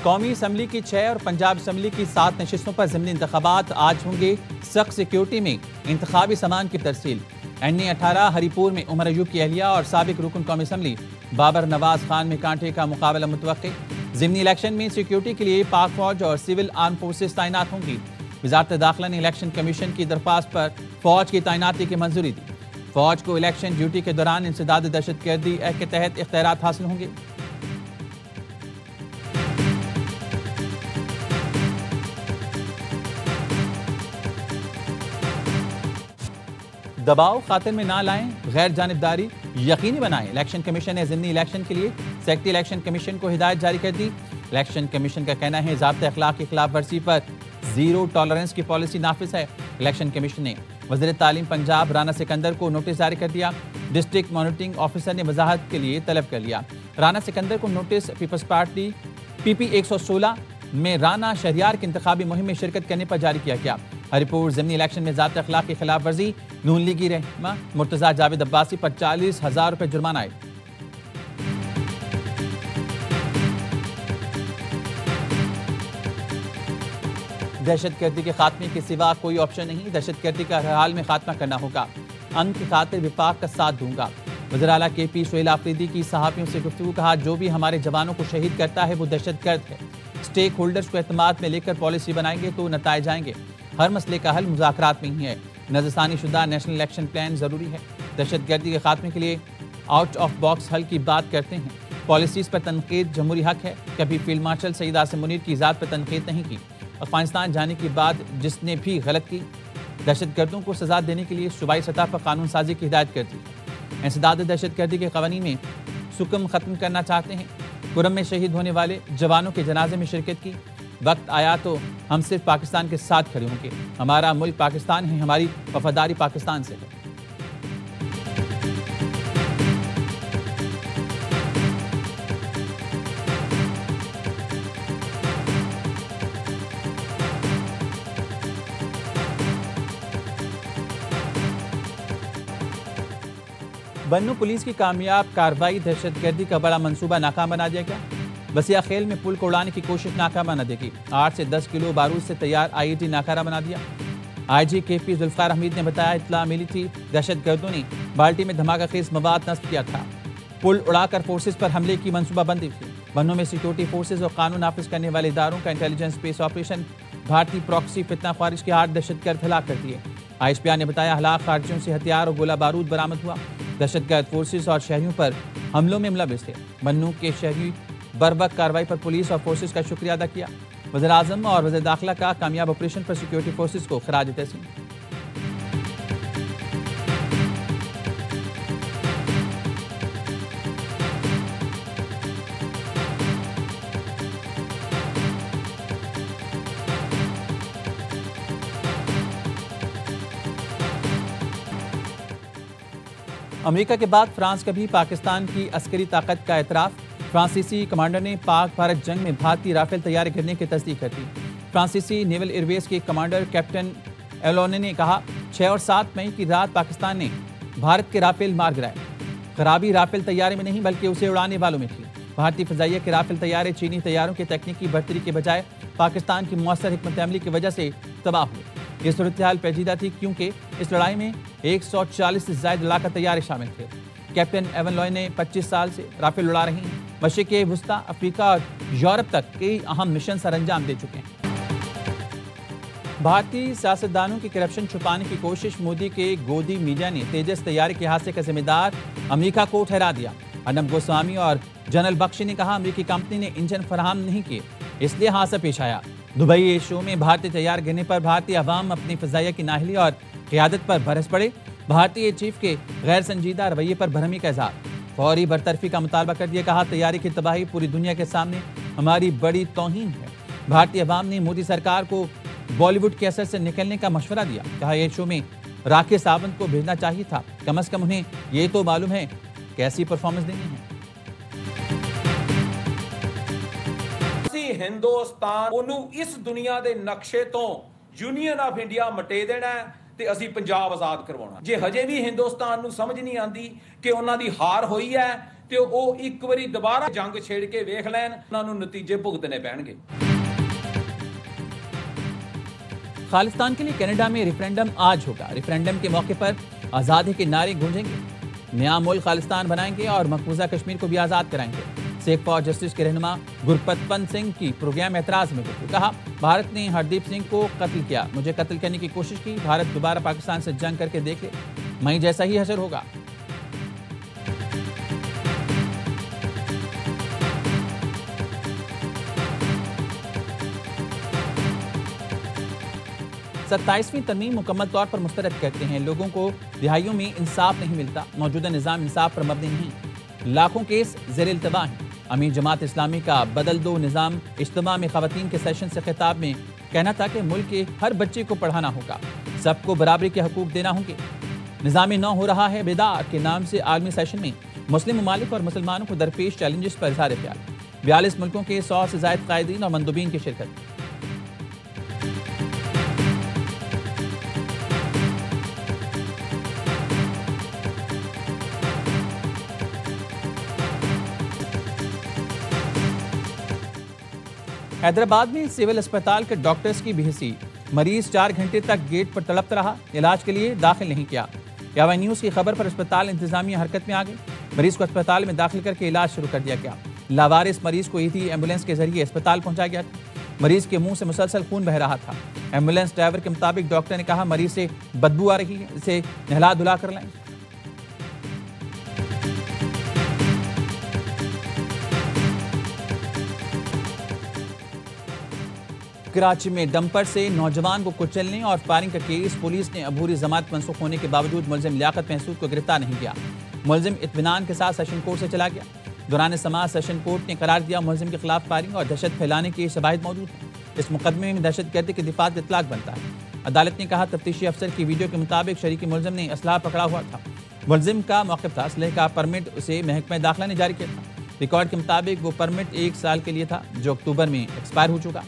कौमी असम्बली की 6 और पंजाब असम्बली की 7 नशिस्तों पर ज़िमनी इंतखाबात आज होंगे। सख्त सिक्योरिटी में इंतखाबी सामान की तरसील। NA-18 हरीपुर में उमर अयूब की अहलिया और साबिक रुकन कौमी असम्बली बाबर नवाज खान में कांटे का मुकाबला मुतवक्के। ज़िमनी इलेक्शन में सिक्योरिटी के लिए पाक फौज और सिविल आर्म फोर्सेज तैनात होंगी। वजारत दाखिला ने इलेक्शन कमीशन की दरख्वास्त पर फौज की तैनाती की मंजूरी दी। फौज को इलेक्शन ड्यूटी के दौरान इंसदाद दहशतगर्दी एक्ट के तहत इख्तियारात हासिल होंगे। दबाव खातिर में ना लाएं, गैर जानिबदारी यकीनी बनाएं। इलेक्शन कमीशन ने ज़िमनी इलेक्शन के लिए सेक्रेटरी इलेक्शन कमीशन को हिदायत जारी कर दी। इलेक्शन कमीशन का कहना है ज़ाब्ते अखलाक की खिलाफ वर्जी पर जीरो टॉलरेंस की पॉलिसी नाफिज है। इलेक्शन कमीशन ने वज़ीर तालीम पंजाब राना सिकंदर को नोटिस जारी कर दिया। डिस्ट्रिक्ट मॉनिटरिंग ऑफिसर ने वजाहत के लिए तलब कर लिया। राना सिकंदर को नोटिस पीपल्स पार्टी PP 116 में राना शहरियार की इंतखाबी मुहिम में शिरकत करने पर जारी किया गया। हरीपुर ज़िमनी इलेक्शन में ज़ाब्ते अखलाक की खिलाफ वर्जी, नून लीगी रहनुमा मुर्तज़ा जावेद अब्बासी पर 40,000 रुपये जुर्माना आए। दहशतगर्दी के खात्मे के सिवा कोई ऑप्शन नहीं। दहशतगर्दी का हर हाल में खात्मा करना होगा। अमन की खातिर विफाक का साथ दूंगा। वज़ीर आला KP सोहेल आफरीदी की सहाफ़ियों से गुफ्तगू। कहा, जो भी हमारे जवानों को शहीद करता है वो दहशतगर्द है। स्टेक होल्डर्स को एतमाद में लेकर पॉलिसी बनाएंगे तो नताइज आएंगे। हर मसले का हल मुज़ाकरात में ही है। नज़रसानी शुदा नेशनल इलेक्शन प्लान ज़रूरी है। दहशतगर्दी के खात्मे के लिए आउट ऑफ बॉक्स हल की बात करते हैं। पॉलिसीज़ पर तनकीद जमहूरी हक है। कभी फील्ड मार्शल सईद आसिम मुनीर की ज़ात पर तनकीद नहीं की। अफगानिस्तान जाने के बाद जिसने भी गलत की, दहशतगर्दों को सजा देने के लिए सूबाई सतह पर कानून साजी की हिदायत कर दी। इंसदाद दहशतगर्दी के कवानीन में सुकम ख़त्म करना चाहते हैं। कुरम में शहीद होने वाले जवानों के जनाजे में शिरकत की। वक्त आया तो हम सिर्फ पाकिस्तान के साथ खड़े होंगे। हमारा मुल्क पाकिस्तान है, हमारी वफादारी पाकिस्तान से है। बन्नू पुलिस की कामयाब कार्रवाई, दहशतगर्दी का बड़ा मंसूबा नाकाम बना दिया गया। बसिया खेल में पुल को उड़ाने की कोशिश नाकाम बना देगी। 8 से 10 किलो बारूद से तैयार IED नाकारा बना दिया। IG KP जुल्फ़िकार हमीद ने बताया, इत्तला मिली थी दहशतगर्दों ने बाल्टी में धमाका खेज मवाद नस्ब किया था। पुल उड़ाकर फोर्सेज पर हमले की मनसूबाबंदी थी। बन्नू में सिक्योरिटी फोर्सेज और कानून नाफिज करने वाले इदारों का इंटेलिजेंस बेस ऑपरेशन भारतीय प्रॉक्सी फितना ख्वारिज के 8 दहशतगर्द हलाक कर दिए। ISPR ने बताया, हलाक खारजियों से हथियार और गोला बारूद बरामद हुआ। दहशतगर्द फोर्सेज और शहरियों पर हमलों में मुलविस थे। बन्नू के शहरी बर्बक कार्रवाई पर पुलिस और फोर्सेज का शुक्रिया अदा किया। वज़ीर आज़म और वज़ीर दाखिला का कामयाब ऑपरेशन पर सिक्योरिटी फोर्सेज को खराज तहसीन। अमेरिका के बाद फ्रांस का भी पाकिस्तान की अस्करी ताकत का एतराफ़। फ्रांसीसी कमांडर ने पाक भारत जंग में भारतीय राफेल तैयार गिरने की तस्दीक कर दी। फ्रांसीसी नेवल एयरवेज के कमांडर कैप्टन एलोने ने कहा, 6 और 7 मई की रात पाकिस्तान ने भारत के राफेल मार गिराए। खराबी राफेल तैयारे में नहीं बल्कि उसे उड़ाने वालों में थी। भारतीय फ़िज़ाइया के राफेल तैयारे चीनी तैयारों के तकनीकी बढ़तरी के बजाय पाकिस्तान की मुअस्सर हिकमत अमली की वजह से तबाह हुए। ये सूरत हाल पेचीदा थी क्योंकि इस लड़ाई में 140 से ज़ायद लड़ाका तैयारे शामिल थे। कैप्टन एवन लॉय ने 25 साल से राफेल उड़ा रही हैं। मशरिक़ वुस्ता, अफ्रीका और यूरोप तक कई अहम मिशन सर अंजाम दे चुके हैं। भारतीय सियासतदानों की करप्शन छुपाने की कोशिश, मोदी के गोदी मीडिया ने तेजस तैयारी के हादसे का जिम्मेदार अमेरिका को ठहरा दिया। अर्नब गोस्वामी और जनरल बख्शी ने कहा, अमेरिकी कंपनी ने इंजन फराहम नहीं किए, इसलिए हादसा पेश आया। दुबई एयर शो में भारतीय तैयार गिरने पर भारतीय अवाम अपनी फ़िज़ाइया की नाहली और क़ियादत पर बरस पड़े। भारतीय चीफ के गैर संजीदा रवैये पर भरमी का इज़हार, फौरी बरतरफी का मुतालबा कर दिया। कहा, तैयारी की तबाही पूरी दुनिया के सामने हमारी बड़ी तौहीन है। भारतीय अवाम ने मोदी सरकार को बॉलीवुड के असर से निकलने का मशवरा दिया। कहा, एयर शो में राकेश सावंत को भेजना चाहिए था, कम से कम उन्हें ये तो मालूम है कैसी परफॉर्मेंस देनी है। हिंदुस्तान ओनू इस दुनिया के नक्शे तो यूनियन ऑफ इंडिया मटे देना है ਤੇ ਅਸੀਂ ਪੰਜਾਬ ਆਜ਼ਾਦ ਕਰਵਾਉਣਾ। ਜੇ ਹਜੇ ਵੀ ਹਿੰਦੁਸਤਾਨ ਨੂੰ ਸਮਝ ਨਹੀਂ ਆਂਦੀ ਕਿ ਉਹਨਾਂ ਦੀ ਹਾਰ ਹੋਈ ਹੈ ਤੇ ਉਹ ਇੱਕ ਵਾਰੀ ਦੁਬਾਰਾ ਜੰਗ ਛੇੜ ਕੇ ਵੇਖ ਲੈਣ, ਉਹਨਾਂ ਨੂੰ ਨਤੀਜੇ भुगतने ਪੈਣਗੇ। खालिस्तान के लिए कनाडा में रेफरेंडम आज होगा। रेफरेंडम के मौके पर आज़ादी के नारे गूंजेंगे। नया मुल्क खालिस्तान बनाएंगे और मकबूजा कश्मीर को भी आज़ाद कराएंगे। सेफ फॉर जस्टिस के रहनुमा गुरपत पंत सिंह की प्रोग्राम एतराज में कहा, भारत ने हरदीप सिंह को कत्ल किया, मुझे कत्ल करने की कोशिश की। भारत दोबारा पाकिस्तान से जंग करके देख ले, मई जैसा ही हशर होगा। सत्ताईसवीं तरमीम मुकम्मल तौर पर मुस्तरद करते हैं। लोगों को रिहाइयों में इंसाफ नहीं मिलता। मौजूदा निज़ाम इंसाफ पर मबनी नहीं। लाखों केस ज़ेर इल्तवा हैं। अमीर जमात इस्लामी का बदल दो निज़ाम इज्तिमा में ख़वातीन के सेशन से खिताब में कहना था कि मुल्क के हर बच्चे को पढ़ाना होगा, सबको बराबरी के हकूक़ देना होंगे। निज़ाम नौ हो रहा है बेदार के नाम से आलमी सेशन में मुस्लिम ममालिक और मुसलमानों को दरपेश चैलेंजेस पर इज़हार ख्याल। 42 मुल्कों के 100 से ज़ायद कायदीन और मंदूबीन की शिरकत। हैदराबाद में सिविल अस्पताल के डॉक्टर्स की बेहिसी, मरीज 4 घंटे तक गेट पर तड़पता रहा, इलाज के लिए दाखिल नहीं किया। यावा न्यूज़ की खबर पर अस्पताल इंतजामिया हरकत में आ गई। मरीज को अस्पताल में दाखिल करके इलाज शुरू कर दिया गया। लावारिस मरीज को ईदी एम्बुलेंस के जरिए अस्पताल पहुंचाया गया था। मरीज के मुंह से मुसलसल खून बह रहा था। एम्बुलेंस ड्राइवर के मुताबिक डॉक्टर ने कहा, मरीज से बदबू आ रही है, इसे नहला धुला कर लाएं। कराची में डंपर से नौजवान को कुचलने और फायरिंग का केस, पुलिस ने अबूरी जमानत मनसूख होने के बावजूद मुलजिम लियाकत महसूद को गिरफ्तार नहीं किया। मुलजिम इत्मीनान के साथ सेशन कोर्ट से चला गया। दौरान समाअत सेशन कोर्ट ने करार दिया, मुलजिम के खिलाफ फायरिंग और दहशत फैलाने की शवाहिद मौजूद हैं। इस मुकदमे में दहशतगर्दी के दिफात का इतलाक बनता है। अदालत ने कहा, तफ्तीशी अफसर की वीडियो के मुताबिक शरीकी मुलजिम ने असलाह पकड़ा हुआ था। मुलजिम का मौक़िफ़ था, असलहे का परमिट उसे महकमा दाखिला ने जारी किया था। रिकॉर्ड के मुताबिक वो परमिट 1 साल के लिए था, जो अक्टूबर में एक्सपायर हो चुका।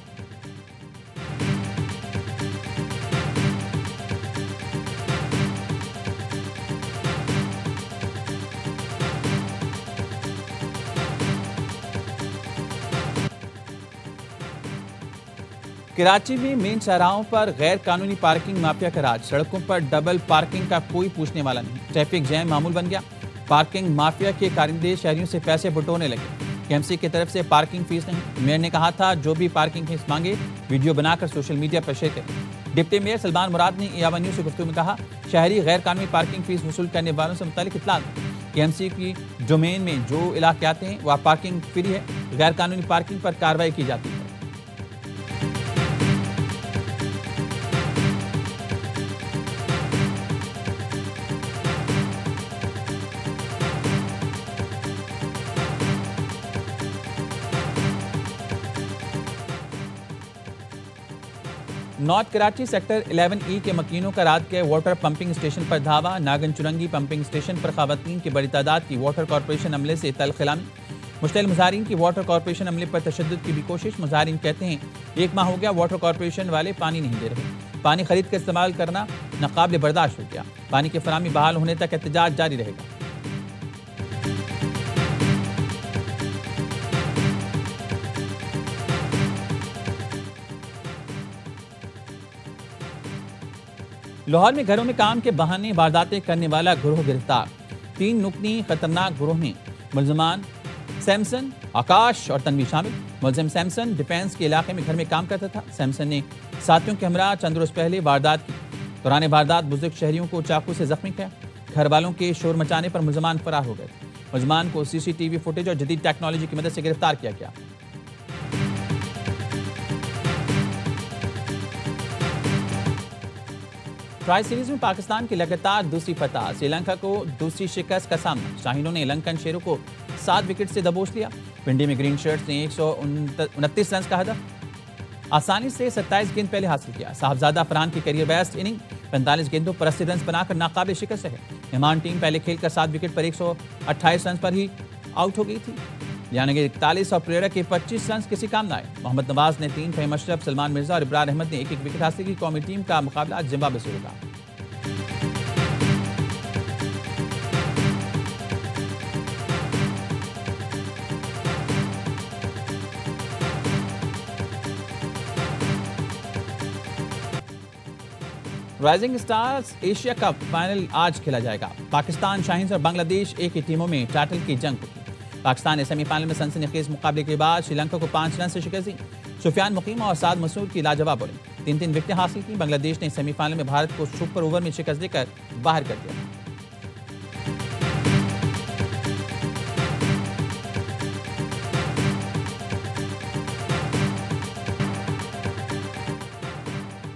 कराची में मेन चौराहों पर गैर कानूनी पार्किंग माफिया का राज। सड़कों पर डबल पार्किंग का कोई पूछने वाला नहीं। ट्रैफिक जैम मामूल बन गया। पार्किंग माफिया के कारिंदे शहरियों से पैसे बटोरने लगे। केएमसी की तरफ से पार्किंग फीस नहीं। मेयर ने कहा था, जो भी पार्किंग फीस मांगे वीडियो बनाकर सोशल मीडिया पर शेयर करें। डिप्टी मेयर सलमान मुराद ने यावा न्यूज़ से गुफ्तगू में कहा, शहरी गैर कानूनी पार्किंग फीस वसूल करने वालों से मुतालिक इत्तला दें। केएमसी की डोमेन में जो इलाके आते हैं वह पार्किंग फ्री है। गैर कानूनी पार्किंग पर कार्रवाई की जाती है। नॉर्थ कराची सेक्टर 11E के मकीनों का रात के वाटर पंपिंग स्टेशन पर धावा। नागन चुरंगी पंपिंग स्टेशन पर खवातीन की बड़ी तादाद की वाटर कॉरपोरेशन अमले से तलखिलामी। मुश्तइल मुजाहिरीन की वाटर कॉरपोरेशन अमले पर तशद्दुद की भी कोशिश। मुजाहिरीन कहते हैं, 1 माह हो गया वाटर कॉरपोरेशन वाले पानी नहीं दे रहे। पानी खरीद कर इस्तेमाल करना नाकाबिल बर्दाश्त हो गया। पानी की फराहमी बहाल होने तक एहतजाज जारी रहेगा। लाहौर में घरों में काम के बहाने वारदातें करने वाला गिरोह गिरफ्तार। 3 नुकनी खतरनाक गिरोह में मुलजमान सैमसन, आकाश और तनवी शामिल। मुलजिम सैमसन डिफेंस के इलाके में घर में काम करता था। सैमसन ने साथियों के हमरा चंद रोज पहले वारदात की। दौरान वारदात बुजुर्ग शहरियों को चाकू से जख्मी किया। घर वालों के शोर मचाने पर मुलजमान फरार हो गए। मुलजमान को CCTV फुटेज और जदीद टेक्नोलॉजी की मदद से गिरफ्तार किया गया। ट्राई सीरीज में पाकिस्तान की लगातार दूसरी फतह। श्रीलंका को दूसरी शिकस्त का सामना। शाहीनों ने लंकन शेरों को 7 विकेट से दबोच लिया। पिंडी में ग्रीन शर्ट्स ने 129 रन का हदफ आसानी से 27 गेंद पहले हासिल किया। साहबजादा फरहान की करियर बेस्ट इनिंग 45 गेंदों पर 80 रन बनाकर नाकाबिल शिकस्त है। मेहमान टीम पहले खेलकर 7 विकेट पर 128 रन पर ही आउट हो गई थी। यानी कि 41 और प्रेरा के 25 रन किसी काम न आए। मोहम्मद नवाज ने 3, फहीम अशरफ, सलमान मिर्जा और इब्रार अहमद ने 1-1 विकेट हासिल की। कौमी टीम का मुकाबला जिम्बाब्वे से होगा। Rising stars Asia cup final आज खेला जाएगा। पाकिस्तान शाहीन्स और बांग्लादेश एक ही टीमों में टाइटल की जंग होगी। पाकिस्तान ने सेमीफाइनल में सनसनीखेज मुकाबले के बाद श्रीलंका को 5 रन से शिकस्त दी। सुफियान मुकीम और साद मसूद की लाजवाब बॉलिंग, 3-3 विकेटें हासिल की। बांग्लादेश ने सेमीफाइनल में भारत को सुपर ओवर में शिकस्त देकर बाहर कर दिया।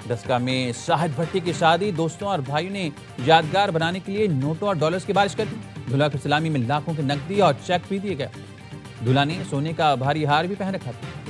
डस्का में शाहिद भट्टी की शादी दोस्तों और भाइयों ने यादगार बनाने के लिए नोटों और डॉलर्स की बारिश कर दी। दूल्हा को सलामी में लाखों की नकदी और चेक भी दिए गए। दूल्हा ने सोने का भारी हार भी पहन रखा था।